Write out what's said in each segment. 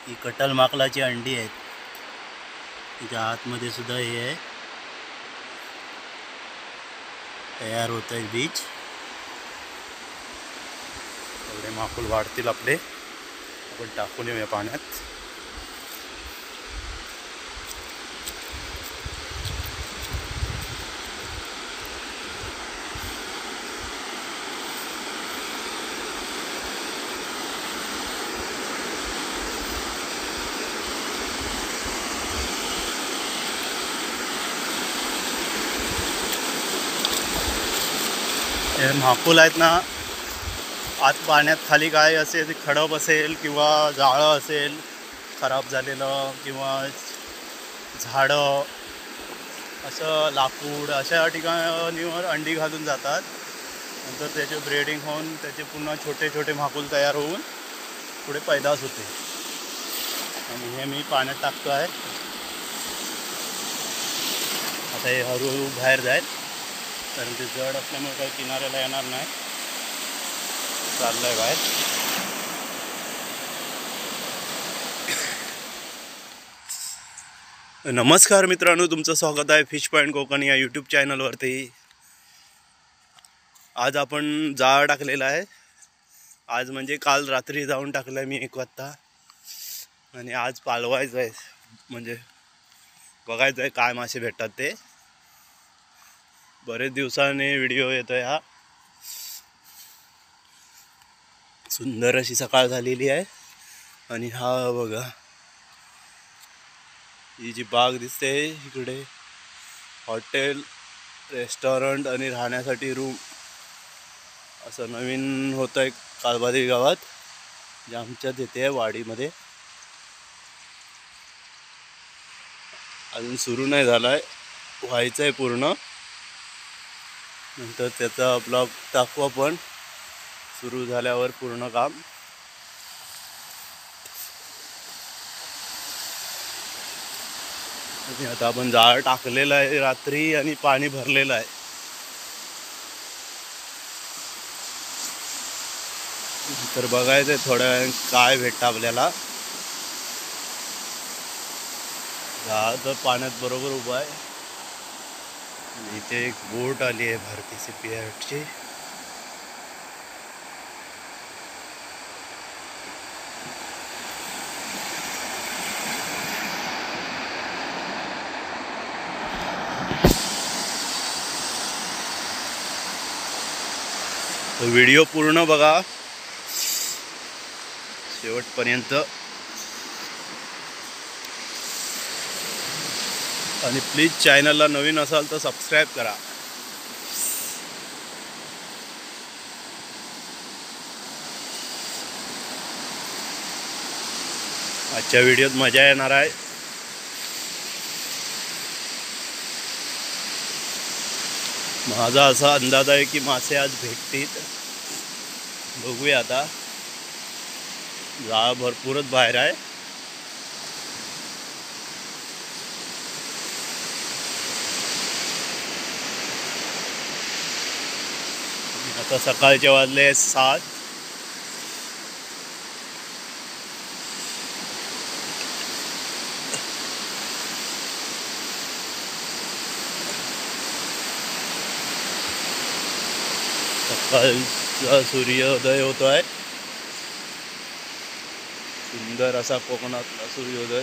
ही कटल माकलाची अंडी आहेत. तिच्या आतमध्ये सुद्धा हे आहे, तयार होत आहे बीज. एवढे माकुल वाढतील आपले. आपण टाकून येऊया पाण्यात. हे माकुल आहेत ना, आत पाण्यात खाली काय असेल, खडप असेल किंवा जाळं असेल खराब झालेलं, किंवा झाडं, असं लाकूड, अशा ठिकाणीवर अंडी घालून जातात. नंतर त्याचे ब्रीडिंग होऊन त्याचे पुन्हा छोटे छोटे माकुल तयार होऊन पुढे पैदास होते. आणि हे मी पाण्यात टाकतो आहे. आता हे हळूहळू बाहेर जाईल, कारण ते जड असल्यामुळे काही किनाऱ्याला येणार नाही. चाललंय बाहेर. नमस्कार मित्रांनो, तुमचं स्वागत आहे फिश पॉइंट कोकण या यूट्यूब चॅनलवरती. आज आपण जाळ टाकलेला आहे. आज म्हणजे काल रात्री जाऊन टाकलं मी 1 वाजता. आणि आज पालवायचं आहे, म्हणजे बघायचं आहे काय मासे भेटतात ते. बरेच दिवसाने व्हिडिओ येतोय हा. सुंदर अशी सकाळ झालेली आहे. आणि हा बघा, ही जी बाग दिसते इकडे, हॉटेल, रेस्टॉरंट आणि राहण्यासाठी रूम असं नवीन होत आहे कालबादी गावात, जे आमच्यात येते वाडीमध्ये. अजून सुरू नाही झाला आहे, व्हायचं आहे पूर्ण. नंतर त्याचा ब्लॉग टाकू आपण सुरू झाल्यावर पूर्ण काम. आणि आता आपण जाळ टाकलेलं आहे रात्री आणि पाणी भरलेलं आहे. तर बघायचं थोड्या वेळ काय भेटतं आपल्याला. जाळ तर पाण्यात बरोबर उभा आहे. इथे एक बोट आली आहे भारती सीपीआरची. व्हिडिओ पूर्ण बघा शेवटपर्यंत. आणि प्लीज चॅनलला नवीन असाल तर सबस्क्राईब करा. आजच्या व्हिडिओत मजा येणार आहे. माझा असा अंदाज आहे की मासे आज भेटतील. बघूया आता. जाळ भरपूरच बाहेर आहे. आता सकाळचे वाजले 7. सकाळचा सूर्योदय होतो आहे. सुंदर असा कोकणातला सूर्योदय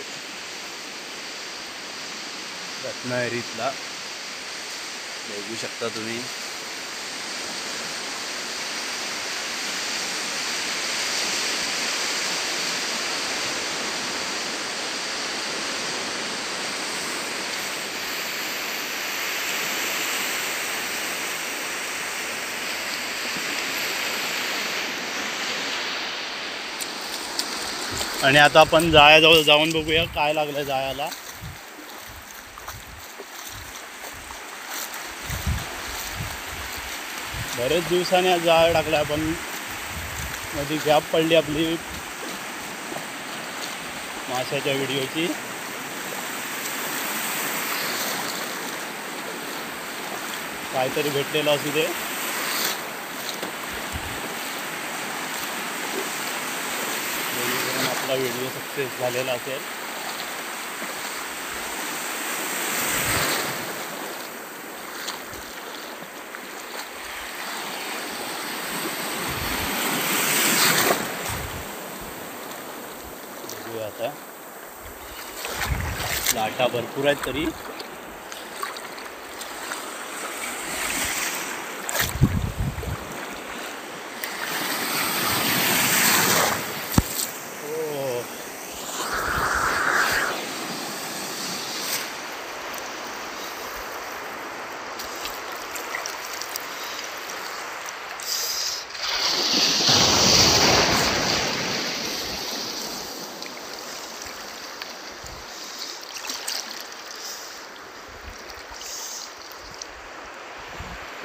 रत्नागिरीतला बघू शकता तुम्ही. आणि आता आपण जाळ्याजवळ जाऊन बघूया काय लागलं जाळ्याला. बरेच दिवसाने आज जाळ टाकला आपण. मध्ये गॅप पडली आपली माशाच्या व्हिडिओची. काहीतरी भेटलेलं असू दे. आपला व्हिडिओ सक्सेस झालेला असेल. बघूया आता, लाटा भरपूर आहेत तरी.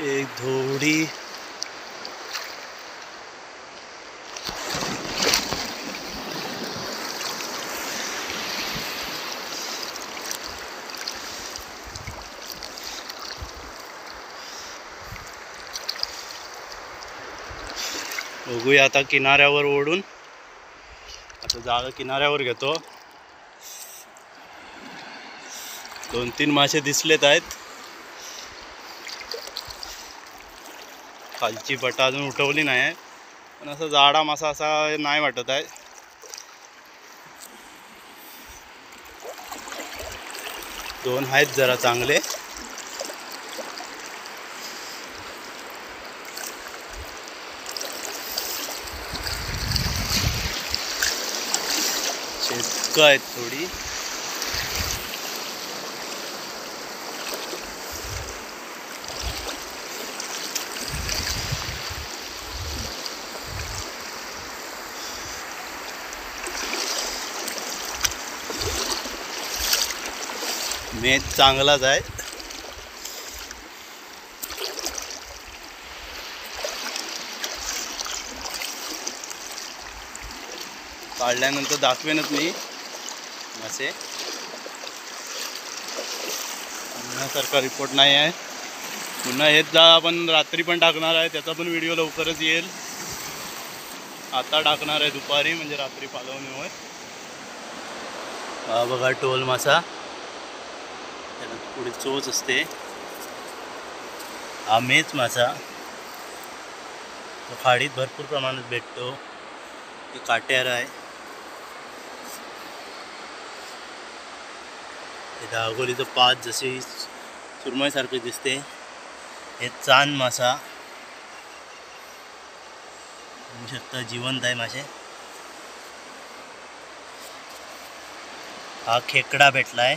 एक धोडी बघूया आता किनाऱ्यावर ओढून. आता जाळं किनाऱ्यावर घेतो. 2-3 मासे दिसलेत आहेत. खालची बटा अजून उठवली नाही आहे, पण असं जाडा मासा असा नाही वाटत आहे. दोन आहेत जरा चांगले. शेतकं आहेत थोडी. मेच चांगलाच आहे. काढल्यानंतर दाखवेनच मी मासे. अन्नासारखा रिपोर्ट नाही आहे. पुन्हा हेच जा आपण रात्री पण टाकणार आहे, त्याचा पण व्हिडिओ लवकरच येईल. आता टाकणार आहे दुपारी, म्हणजे रात्री पालवणी होय. हा बघा टोल मासा, त्याला पुढे चोच असते. हा मेच मासा, तो खाडीत भरपूर प्रमाणात भेटतो. हे काट्यार आहे. हे दागोलीचं पात जशी सुरमईसारखे दिसते. हे चांद मासा, बघू शकता जिवंत आहे मासे. हा खेकडा भेटला आहे.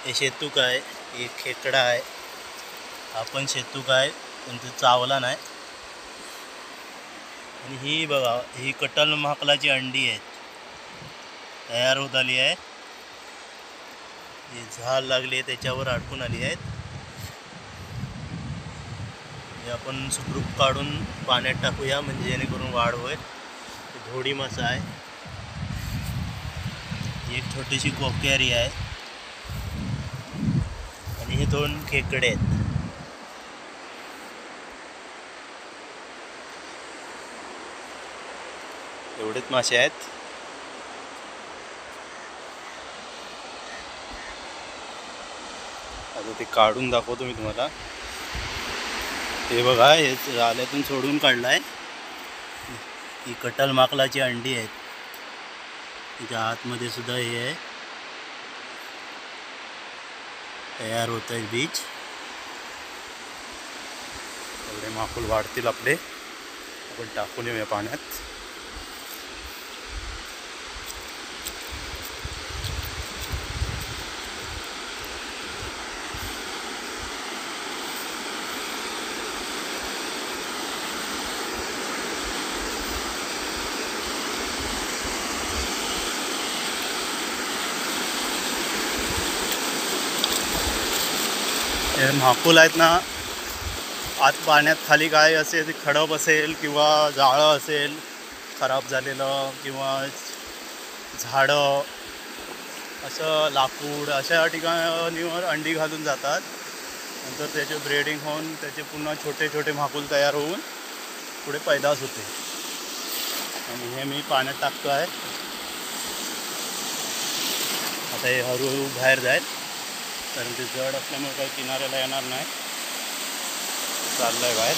हे शेतूक आहे. हे खेकडा आहे. हा पण शेतूक आहे, पण ते चावला नाही. आणि ही बघा, ही कटल माकलाची अंडी आहेत, तयार होत आली आहे. ही झाड लागली आहे त्याच्यावर अडकून आली आहेत. हे आपण सुखरूप काढून पाण्यात टाकूया, म्हणजे जेणेकरून वाढ होईल. धोडी मासा आहे. एक छोटीशी कोक्यारी आहे. आणि हे 2 खेकडे आहेत. एवढेच मासे आहेत. आता ते काढून दाखवतो मी तुम्हाला. हे बघा, हे जाळ्यातून सोडून काढलाय. ही कटल माकलाची अंडी आहेत. तिच्या आतमध्ये सुद्धा हे आहे, तयार होत आहे बीज. एवढे माकुल वाढतील आपले. आपण टाकून येऊया पाण्यात. हे महापूल आहेत ना, आत पाण्यात खाली काय असेल, खडप असेल किंवा जाळं असेल खराब झालेलं, किंवा झाडं, असं लाकूड, अशा ठिकाणीवर अंडी घालून जातात. नंतर त्याचे ब्रेडिंग होऊन त्याचे पुन्हा छोटे छोटे महापूल तयार होऊन पुढे पैदास होते. आणि हे मी पाण्यात टाकतो आहे. आता हे हळूहळू बाहेर जाईल, कारण ते जड असल्यामुळे काही किनाऱ्याला येणार नाही. चाललं आहे बाहेर.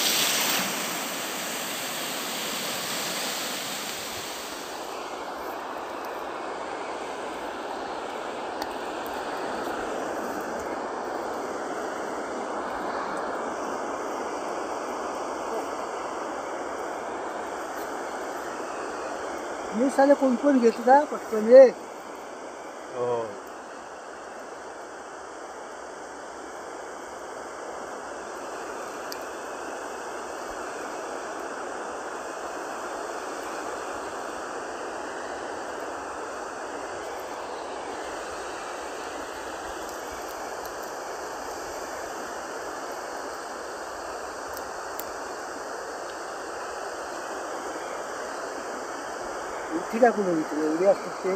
मी साले कोण घेतला पटकन ये. हो, इथे टाकून बघितलं एवढे असतात ते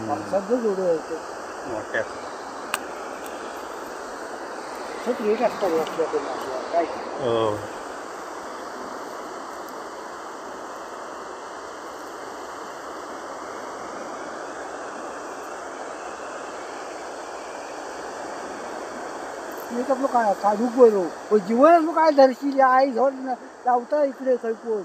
पावसात एवढे होते मोठ्या. खूप रेट असतात आपल्याकडे काय. हो, मी आपलं काय काढू बरो पण जीवन काय धरशील आई झोड लावता इकडे खळपून.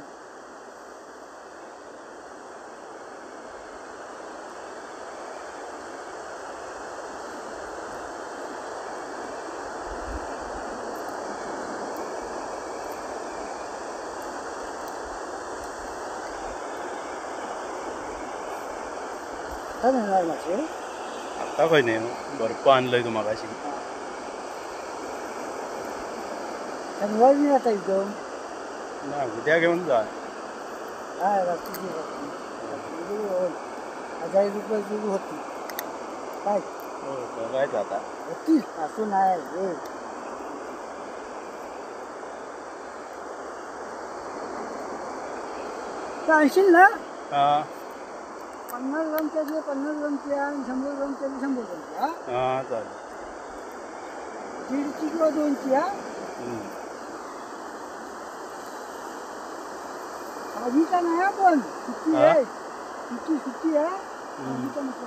काय म्हणणार माझे आता काही नाही. भरपूर आणलंय तू मगाशी. शनिवार नाही आता एकदम नाही, उद्या घेऊन जा. काय रात्रीची 1000 रुपयाची होती काय हो, बघायचं आता. होती असं नाही रे. आणशील ना हां 50 ग्रामच्या 50 ग्रामच्या आणि 100 ग्रामच्या 100 ग्रामच्या. हां, चालेल. 1.5ची किंवा 2ची. आधीचा नाही आपण सुट्टी हा? आहे सुट्टी आहे आधीचा नको.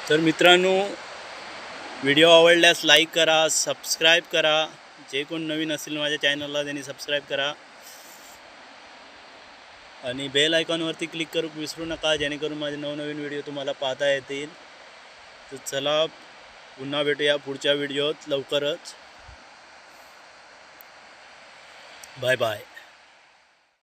तर मित्रांनो, व्हिडिओ आवडल्यास लाईक करा, सबस्क्राईब करा. जे कोण नवीन असेल माझ्या चॅनलला त्यांनी सबस्क्राईब करा आणि बेल आयकॉनवरती क्लिक करू विसरू नका, जेणेकरून माझे नवनवीन व्हिडिओ तुम्हाला पाहता येतील. तर चला, पुन्हा भेटूया पुढच्या व्हिडिओत लवकरच. Bye bye.